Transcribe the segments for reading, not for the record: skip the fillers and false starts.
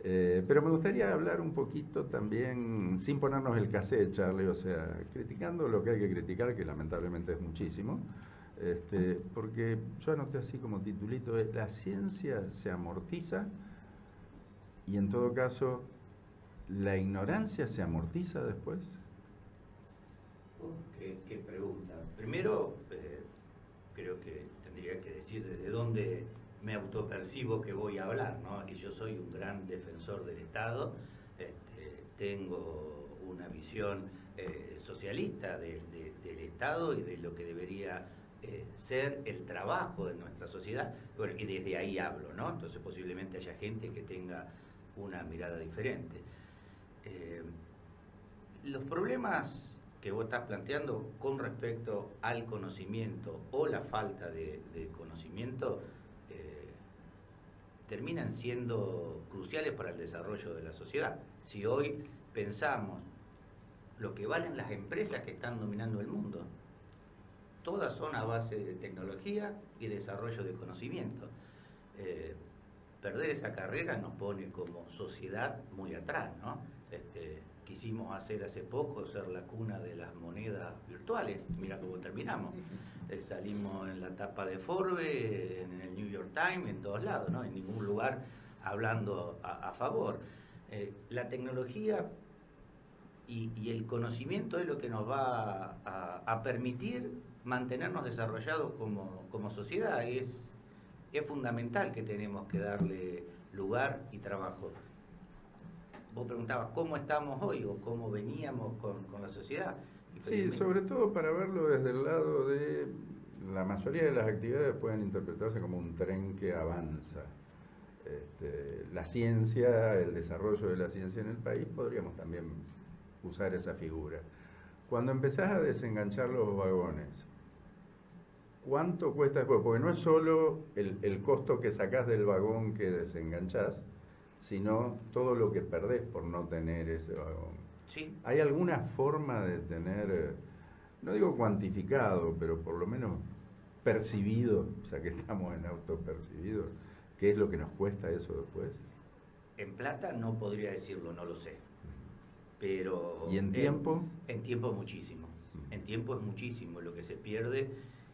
Pero me gustaría hablar un poquito también, sin ponernos el cassette, Charlie, o sea, criticando lo que hay que criticar, que lamentablemente es muchísimo, porque yo anoté así como titulito, la ciencia se amortiza y en todo caso, ¿la ignorancia se amortiza después? Qué pregunta. Primero, creo que tendría que decir desde dónde me autopercibo que voy a hablar, ¿no? Y yo soy un gran defensor del Estado, tengo una visión socialista del Estado y de lo que debería ser el trabajo de nuestra sociedad, bueno, y desde ahí hablo, ¿no? Entonces posiblemente haya gente que tenga una mirada diferente. Los problemas que vos estás planteando con respecto al conocimiento o la falta de conocimiento terminan siendo cruciales para el desarrollo de la sociedad. Si hoy pensamos lo que valen las empresas que están dominando el mundo, todas son a base de tecnología y desarrollo de conocimiento. Perder esa carrera nos pone como sociedad muy atrás, ¿no? Quisimos hacer hace poco, ser la cuna de las monedas virtuales, mira cómo terminamos. Salimos en la tapa de Forbes, en el New York Times, en todos lados, ¿no? En ningún lugar hablando a favor. La tecnología y el conocimiento es lo que nos va a permitir mantenernos desarrollados como sociedad. Es fundamental que tenemos que darle lugar y trabajo. Vos preguntabas cómo estamos hoy o cómo veníamos con la sociedad. Sí, sobre todo para verlo desde el lado de la mayoría de las actividades pueden interpretarse como un tren que avanza. La ciencia, el desarrollo de la ciencia en el país, podríamos también usar esa figura. Cuando empezás a desenganchar los vagones, ¿cuánto cuesta después? Porque no es solo el costo que sacás del vagón que desenganchás, sino todo lo que perdés por no tener ese vagón. Sí. ¿Hay alguna forma de tener, no digo cuantificado, pero por lo menos percibido, ya que estamos en autopercibido, qué es lo que nos cuesta eso después? En plata no podría decirlo, no lo sé. Pero ¿Y en tiempo? En tiempo muchísimo. En tiempo es muchísimo. Lo que se pierde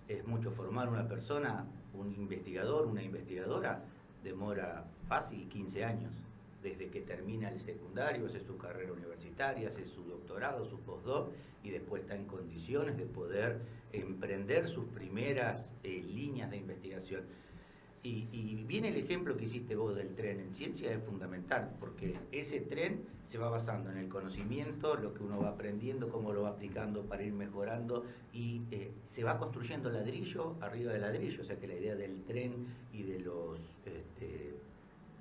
es mucho. Formar una persona, un investigador, una investigadora, demora fácil 15 años. Desde que termina el secundario, hace su carrera universitaria, hace su doctorado, su postdoc, y después está en condiciones de poder emprender sus primeras líneas de investigación. Y viene el ejemplo que hiciste vos del tren. En ciencia es fundamental, porque ese tren se va basando en el conocimiento, lo que uno va aprendiendo, cómo lo va aplicando para ir mejorando, y se va construyendo ladrillo arriba de ladrillo. O sea que la idea del tren y de los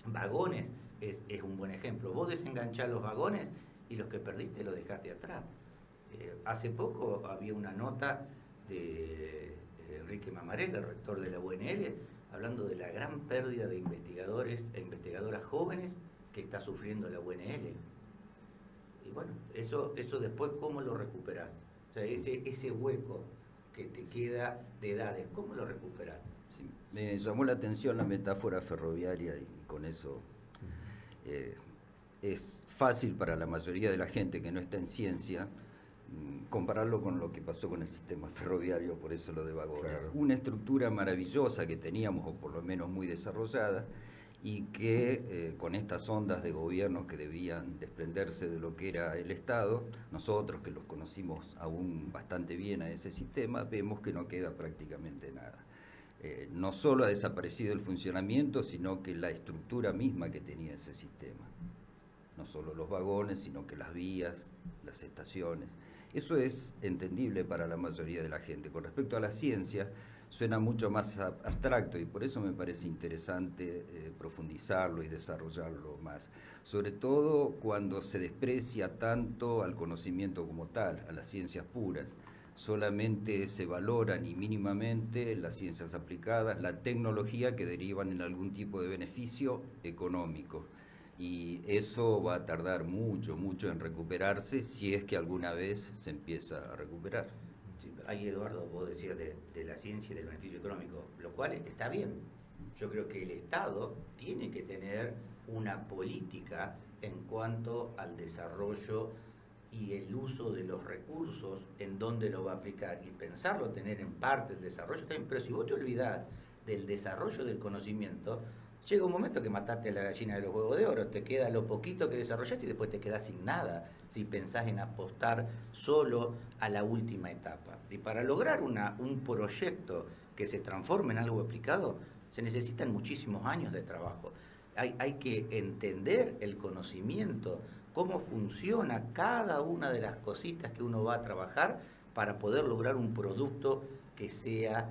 vagones es un buen ejemplo. Vos desenganchás los vagones y los que perdiste los dejaste atrás. Hace poco había una nota de Enrique Mamarel, el rector de la UNL, hablando de la gran pérdida de investigadores e investigadoras jóvenes que está sufriendo la UNL. Y bueno, eso después, ¿cómo lo recuperás? O sea, ese hueco que te queda de edades, ¿cómo lo recuperás? Sí, me llamó la atención la metáfora ferroviaria y con eso es fácil para la mayoría de la gente que no está en ciencia compararlo con lo que pasó con el sistema ferroviario, por eso lo de vagones. Claro. Una estructura maravillosa que teníamos, o por lo menos muy desarrollada, y que con estas ondas de gobiernos que debían desprenderse de lo que era el Estado, nosotros que los conocimos aún bastante bien a ese sistema, vemos que no queda prácticamente nada. No solo ha desaparecido el funcionamiento, sino que la estructura misma que tenía ese sistema. No solo los vagones, sino que las vías, las estaciones. Eso es entendible para la mayoría de la gente. Con respecto a la ciencia, suena mucho más abstracto y por eso me parece interesante profundizarlo y desarrollarlo más. Sobre todo cuando se desprecia tanto al conocimiento como tal, a las ciencias puras. Solamente se valoran y mínimamente las ciencias aplicadas, la tecnología que derivan en algún tipo de beneficio económico. Y eso va a tardar mucho en recuperarse, si es que alguna vez se empieza a recuperar. Sí, ahí, Eduardo, vos decías de la ciencia y del beneficio económico, lo cual está bien. Yo creo que el Estado tiene que tener una política en cuanto al desarrollo y el uso de los recursos, en dónde lo va a aplicar, y pensarlo tener en parte el desarrollo también. Pero si vos te olvidás del desarrollo del conocimiento, llega un momento que mataste a la gallina de los huevos de oro, te queda lo poquito que desarrollaste y después te quedás sin nada si pensás en apostar solo a la última etapa. Y para lograr un proyecto que se transforme en algo aplicado, se necesitan muchísimos años de trabajo. Hay que entender el conocimiento, cómo funciona cada una de las cositas que uno va a trabajar para poder lograr un producto que sea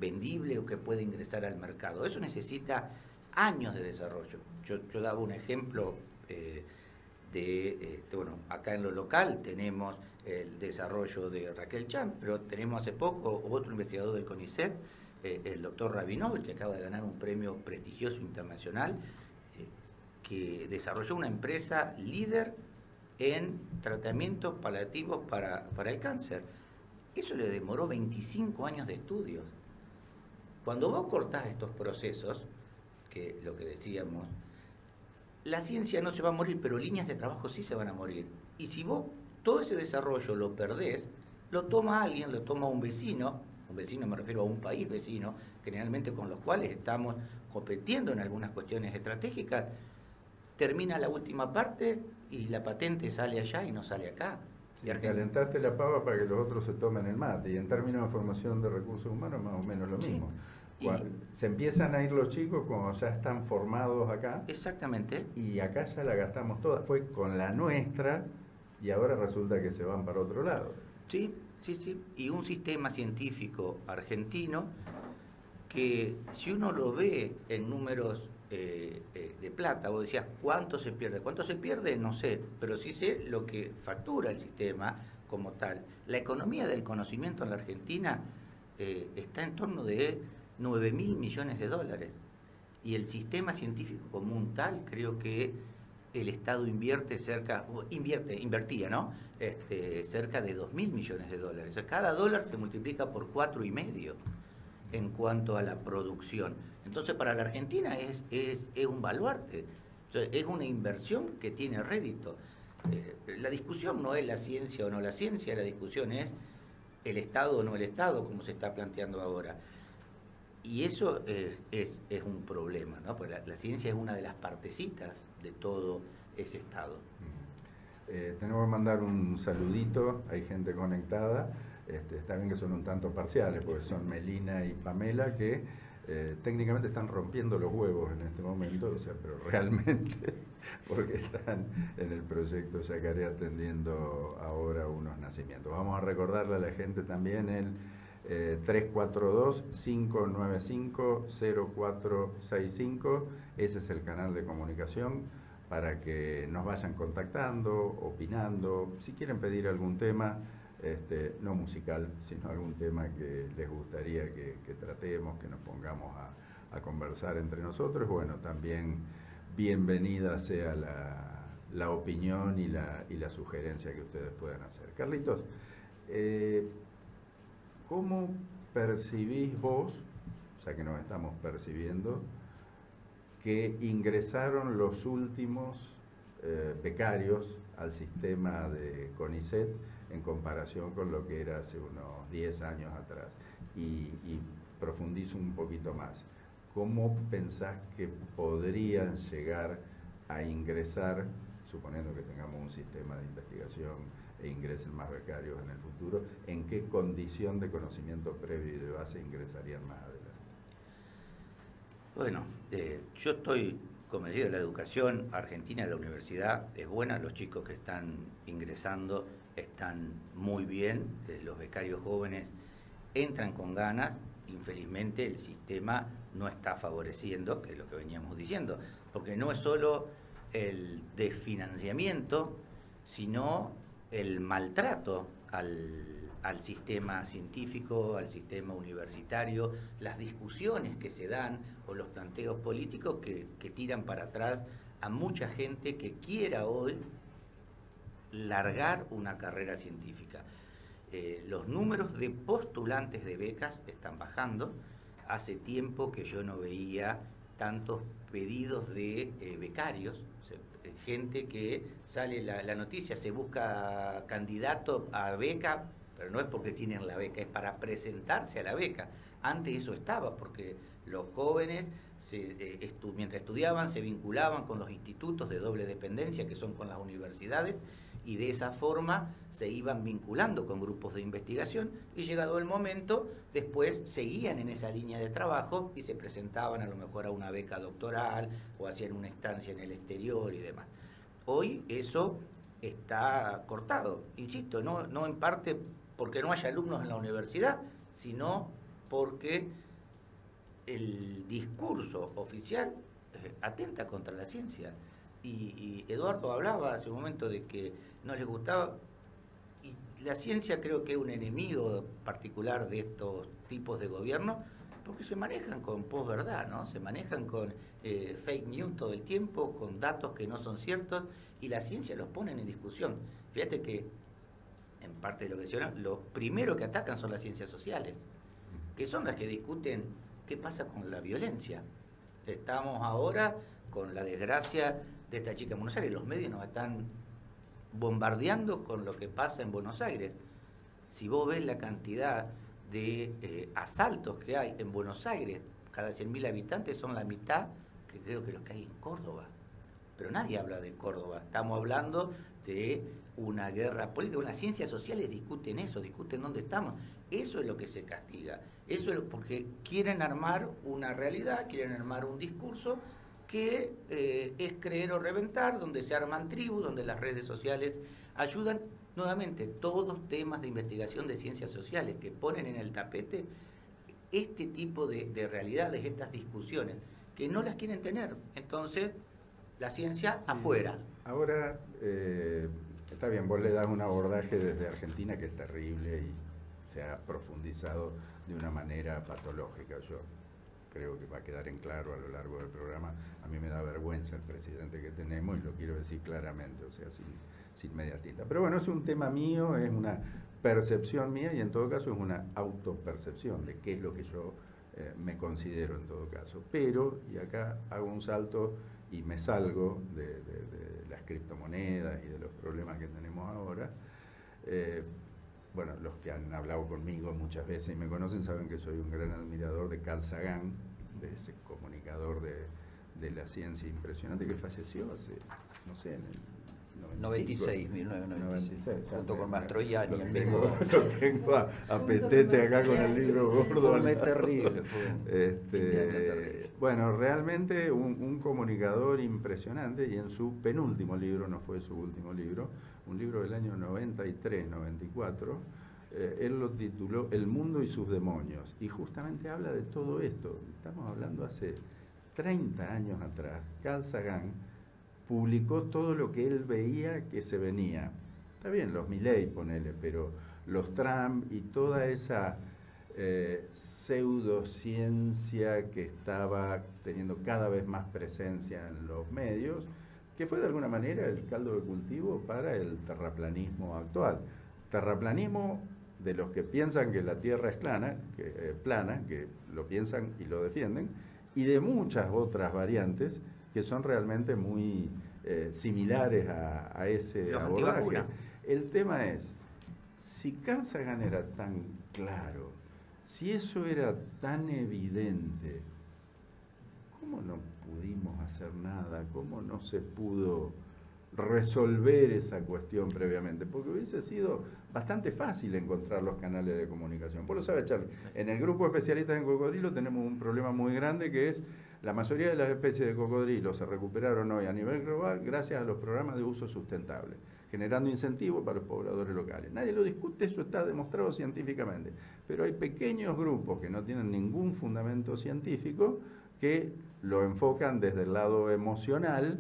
vendible o que pueda ingresar al mercado. Eso necesita años de desarrollo. Yo daba un ejemplo bueno, acá en lo local tenemos el desarrollo de Raquel Chan, pero tenemos hace poco otro investigador del CONICET, el doctor Rabinov, que acaba de ganar un premio prestigioso internacional, que desarrolló una empresa líder en tratamientos paliativos para el cáncer. Eso le demoró 25 años de estudios. Cuando vos cortás estos procesos, que lo que decíamos, la ciencia no se va a morir, pero líneas de trabajo sí se van a morir. Y si vos todo ese desarrollo lo perdés, lo toma alguien, lo toma un vecino me refiero a un país vecino, generalmente con los cuales estamos compitiendo en algunas cuestiones estratégicas, termina la última parte y la patente sale allá y no sale acá. Sí, calentaste la pava para que los otros se tomen el mate, y en términos de formación de recursos humanos más o menos lo mismo. Sí. Se empiezan a ir los chicos cuando ya están formados acá. Exactamente. Y acá ya la gastamos toda, fue con la nuestra y ahora resulta que se van para otro lado. Sí, sí, sí. Y un sistema científico argentino que si uno lo ve en números de plata, vos decías, ¿cuánto se pierde? ¿Cuánto se pierde? No sé, pero sí sé lo que factura el sistema como tal. La economía del conocimiento en la Argentina está en torno de 9.000 millones de dólares. Y el sistema científico como un tal, creo que el Estado invertía, ¿no? Cerca de 2.000 millones de dólares. O sea, cada dólar se multiplica por 4,5 en cuanto a la producción. Entonces, para la Argentina es un baluarte. O sea, es una inversión que tiene rédito. La discusión no es la ciencia o no la ciencia, la discusión es el Estado o no el Estado, como se está planteando ahora. Y eso es un problema, ¿no? Porque la ciencia es una de las partecitas de todo ese Estado. Tenemos que mandar un saludito, hay gente conectada, está bien que son un tanto parciales, porque son Melina y Pamela, que técnicamente están rompiendo los huevos en este momento, o sea, pero realmente, porque están en el proyecto Yacaré atendiendo ahora unos nacimientos. Vamos a recordarle a la gente también el 342-595-0465, ese es el canal de comunicación para que nos vayan contactando, opinando, si quieren pedir algún tema, no musical, sino algún tema que les gustaría que tratemos, que nos pongamos a conversar entre nosotros. Bueno, también bienvenida sea la opinión y la sugerencia que ustedes puedan hacer. Carlitos, ¿cómo percibís vos, ya que nos estamos percibiendo, que ingresaron los últimos becarios al sistema de CONICET en comparación con lo que era hace unos 10 años atrás? Y profundizo un poquito más. ¿Cómo pensás que podrían llegar a ingresar, suponiendo que tengamos un sistema de investigación e ingresen más becarios en el futuro, en qué condición de conocimiento previo y de base ingresarían más adelante? Bueno, yo estoy convencido, la educación argentina, la universidad es buena, los chicos que están ingresando están muy bien, los becarios jóvenes entran con ganas. Infelizmente el sistema no está favoreciendo, que es lo que veníamos diciendo, porque no es solo el desfinanciamiento, sino el maltrato al sistema científico, al sistema universitario, las discusiones que se dan o los planteos políticos que tiran para atrás a mucha gente que quiera hoy largar una carrera científica. Los números de postulantes de becas están bajando. Hace tiempo que yo no veía tantos pedidos de becarios, gente que sale la noticia, se busca candidato a beca, pero no es porque tienen la beca, es para presentarse a la beca. Antes eso estaba, porque los jóvenes, mientras estudiaban, se vinculaban con los institutos de doble dependencia, que son con las universidades, y de esa forma se iban vinculando con grupos de investigación, y llegado el momento, después seguían en esa línea de trabajo y se presentaban a lo mejor a una beca doctoral o hacían una estancia en el exterior y demás. Hoy eso está cortado, insisto, no en parte porque no haya alumnos en la universidad, sino porque el discurso oficial atenta contra la ciencia. Y Eduardo hablaba hace un momento de que no les gustaba, y la ciencia creo que es un enemigo particular de estos tipos de gobierno, porque se manejan con posverdad, ¿no? Se manejan con fake news todo el tiempo, con datos que no son ciertos, y la ciencia los ponen en discusión. Fíjate que, en parte de lo que mencionan, los primeros que atacan son las ciencias sociales, que son las que discuten qué pasa con la violencia. Estamos ahora con la desgracia de esta chica en Buenos Aires. Los medios nos están bombardeando con lo que pasa en Buenos Aires. Si vos ves la cantidad de asaltos que hay en Buenos Aires, cada 100.000 habitantes son la mitad que creo que los que hay en Córdoba. Pero nadie habla de Córdoba. Estamos hablando de una guerra política. Las ciencias sociales discuten eso, discuten dónde estamos. Eso es lo que se castiga. Eso es porque quieren armar una realidad, quieren armar un discurso que es creer o reventar, donde se arman tribus, donde las redes sociales ayudan. Nuevamente, todos temas de investigación de ciencias sociales que ponen en el tapete este tipo de realidades, estas discusiones, que no las quieren tener. Entonces, la ciencia afuera. Ahora, está bien, vos le das un abordaje desde Argentina que es terrible y se ha profundizado de una manera patológica. Yo creo que va a quedar en claro a lo largo del programa. A mí me da vergüenza el presidente que tenemos y lo quiero decir claramente, o sea, sin media tinta. Pero bueno, es un tema mío, es una percepción mía y en todo caso es una autopercepción de qué es lo que yo me considero en todo caso. Pero, y acá hago un salto y me salgo de las criptomonedas y de los problemas que tenemos ahora. Bueno, los que han hablado conmigo muchas veces y me conocen saben que soy un gran admirador de Carl Sagan, de ese comunicador de la ciencia impresionante que falleció hace, no sé, en el 1996, junto con Mastroianni en vivo. Lo tengo a Petete acá con el libro gordo. Fue terrible. Bueno, realmente un comunicador impresionante, y en su penúltimo libro, no fue su último libro, un libro del año 93, 94, él lo tituló El mundo y sus demonios, y justamente habla de todo esto. Estamos hablando hace 30 años atrás. Carl Sagan publicó todo lo que él veía que se venía. Está bien, los Milley, ponele, pero los Trump y toda esa pseudociencia que estaba teniendo cada vez más presencia en los medios, que fue de alguna manera el caldo de cultivo para el terraplanismo actual. Terraplanismo de los que piensan que la Tierra es plana, que lo piensan y lo defienden, y de muchas otras variantes que son realmente muy similares a ese abordaje. El tema es, si Carl Sagan era tan claro, si eso era tan evidente, ¿cómo no pudimos hacer nada? ¿Cómo no se pudo resolver esa cuestión previamente? Porque hubiese sido bastante fácil encontrar los canales de comunicación. Vos lo sabés, Charlie, en el grupo de especialistas en cocodrilo tenemos un problema muy grande que es la mayoría de las especies de cocodrilo se recuperaron hoy a nivel global gracias a los programas de uso sustentable, generando incentivos para los pobladores locales. Nadie lo discute, eso está demostrado científicamente. Pero hay pequeños grupos que no tienen ningún fundamento científico que lo enfocan desde el lado emocional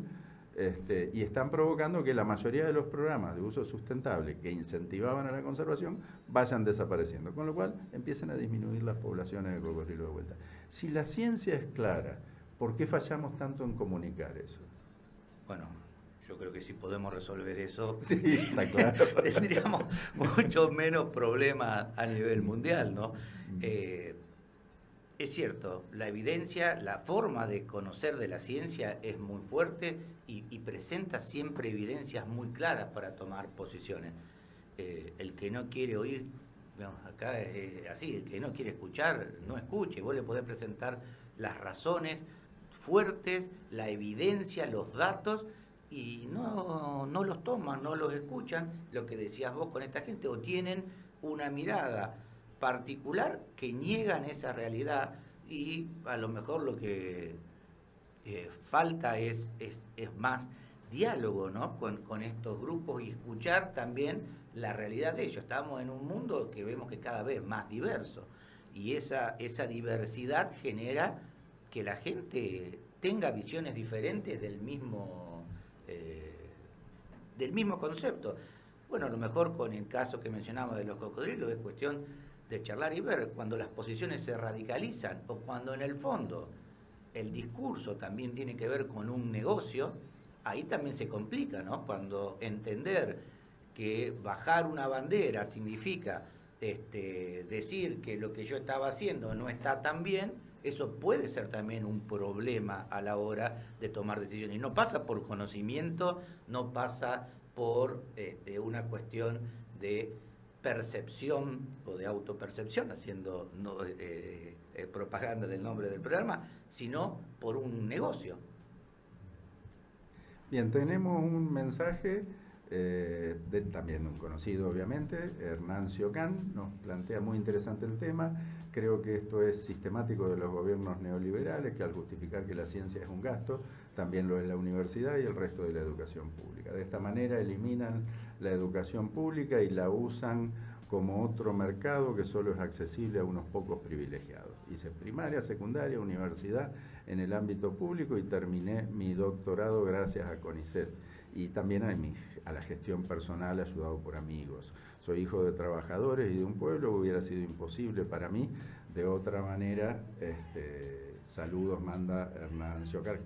y están provocando que la mayoría de los programas de uso sustentable que incentivaban a la conservación vayan desapareciendo, con lo cual empiezan a disminuir las poblaciones de cocodrilo de vuelta. Si la ciencia es clara, ¿por qué fallamos tanto en comunicar eso? Bueno, yo creo que si podemos resolver eso, sí, está claro. tendríamos mucho menos problemas a nivel mundial, ¿no? Es cierto, la evidencia, la forma de conocer de la ciencia es muy fuerte y presenta siempre evidencias muy claras para tomar posiciones. El que no quiere oír, digamos, acá es así, el que no quiere escuchar, no escuche. Vos le podés presentar las razones fuertes, la evidencia, los datos, y no los toman, no los escuchan, lo que decías vos con esta gente, o tienen una mirada particular que niegan esa realidad, y a lo mejor lo que falta es más diálogo, ¿no? con estos grupos y escuchar también la realidad de ellos. Estamos en un mundo que vemos que cada vez más diverso, y esa diversidad genera que la gente tenga visiones diferentes del mismo concepto. Bueno, a lo mejor con el caso que mencionaba de los cocodrilos es cuestión de charlar y ver cuando las posiciones se radicalizan, o cuando en el fondo el discurso también tiene que ver con un negocio. Ahí también se complica, ¿no? Cuando entender que bajar una bandera significa decir que lo que yo estaba haciendo no está tan bien, eso puede ser también un problema a la hora de tomar decisiones. Y no pasa por conocimiento, no pasa por una cuestión de percepción o de autopercepción, haciendo propaganda del nombre del programa, sino por un negocio. Bien, tenemos un mensaje de también un conocido, obviamente, Hernancio Can, nos plantea muy interesante el tema. Creo que esto es sistemático de los gobiernos neoliberales, que al justificar que la ciencia es un gasto, también lo es la universidad y el resto de la educación pública. De esta manera eliminan la educación pública y la usan como otro mercado que solo es accesible a unos pocos privilegiados. Hice primaria, secundaria, universidad en el ámbito público y terminé mi doctorado gracias a CONICET y también a la gestión personal ayudado por amigos. Soy hijo de trabajadores y de un pueblo, hubiera sido imposible para mí de otra manera. Saludos, manda Hernán Siocar.